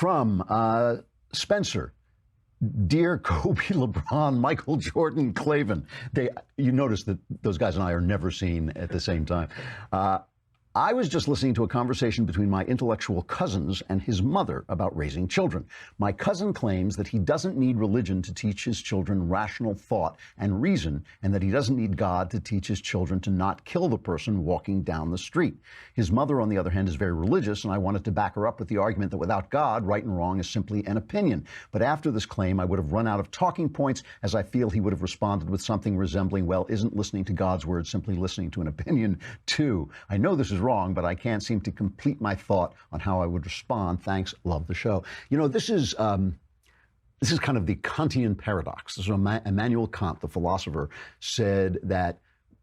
from Spencer. Dear Kobe, LeBron, Michael Jordan, Klavan. You notice that those guys and I are never seen at the same time. I was just listening to a conversation between my intellectual cousins and his mother about raising children. My cousin claims that he doesn't need religion to teach his children rational thought and reason, and that he doesn't need God to teach his children to not kill the person walking down the street. His mother, on the other hand, is very religious, and I wanted to back her up with the argument that without God, right and wrong is simply an opinion. But after this claim, I would have run out of talking points, as I feel he would have responded with something resembling, well, isn't listening to God's word simply listening to an opinion too? I know this is wrong, but I can't seem to complete my thought on how I would respond. Thanks. Love the show. You know, this is kind of the Kantian paradox. This is Immanuel Kant, the philosopher, said that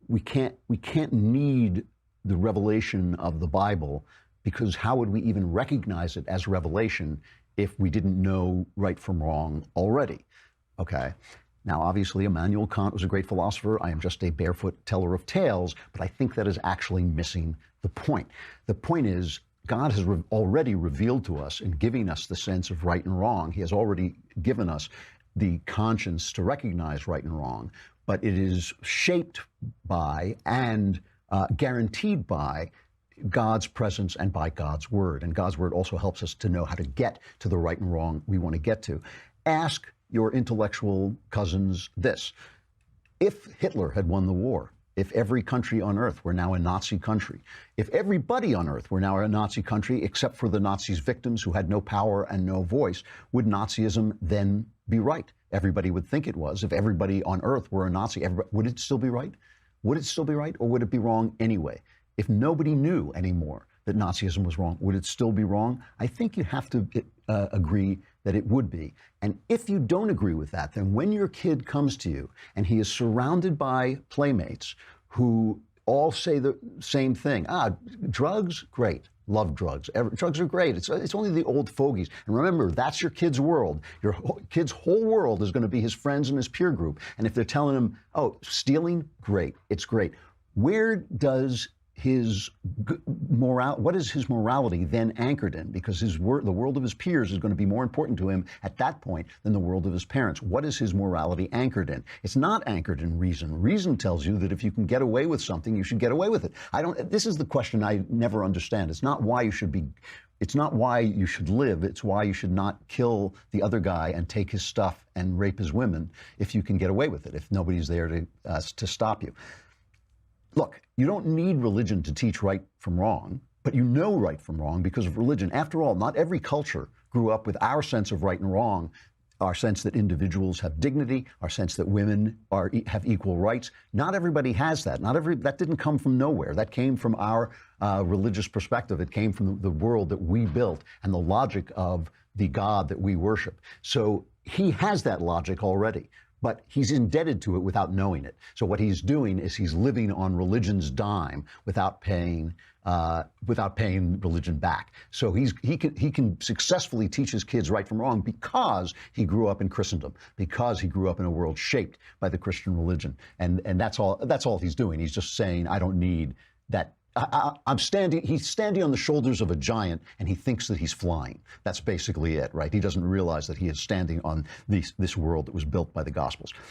we can't need the revelation of the Bible, because how would we even recognize it as revelation if we didn't know right from wrong already? Okay. Now, obviously, Immanuel Kant was a great philosopher. I am just a barefoot teller of tales, but I think that is actually missing the point. The point is, God has already revealed to us and giving us the sense of right and wrong. He has already given us the conscience to recognize right and wrong, but it is shaped by and guaranteed by God's presence and by God's word. And God's word also helps us to know how to get to the right and wrong we want to get to. Ask your intellectual cousins this. If Hitler had won the war, if every country on earth were now a Nazi country, if everybody on earth were now a Nazi country except for the Nazis' victims who had no power and no voice, would Nazism then be right? Everybody would think it was. If everybody on earth were a Nazi, would it still be right? Would it still be right, or would it be wrong anyway? If nobody knew anymore that Nazism was wrong, would it still be wrong? I think you have to agree that it would be. And if you don't agree with that, then when your kid comes to you and he is surrounded by playmates who all say the same thing, drugs, great, love drugs. Drugs are great. It's only the old fogies. And remember, that's your kid's world. Your kid's whole world is going to be his friends and his peer group. And if they're telling him, oh, stealing, great, it's great. Where does what is his morality then anchored in? Because the world of his peers is going to be more important to him at that point than the world of his parents. What is his morality anchored in? It's not anchored in reason. Reason tells you that if you can get away with something, you should get away with it. This is the question I never understand. It's not why you should live. It's why you should not kill the other guy and take his stuff and rape his women if you can get away with it, if nobody's there to stop you. Look, you don't need religion to teach right from wrong, but you know right from wrong because of religion. After all, not every culture grew up with our sense of right and wrong, our sense that individuals have dignity, our sense that women have equal rights. Not everybody has that. That didn't come from nowhere. That came from our religious perspective. It came from the world that we built and the logic of the God that we worship. So he has that logic already, but he's indebted to it without knowing it. So what he's doing is he's living on religion's dime without paying religion back. So he can successfully teach his kids right from wrong because he grew up in Christendom, because he grew up in a world shaped by the Christian religion, and that's all he's doing. He's just saying, I don't need that. He's standing on the shoulders of a giant, and he thinks that he's flying. That's basically it, right? He doesn't realize that he is standing on this world that was built by the Gospels.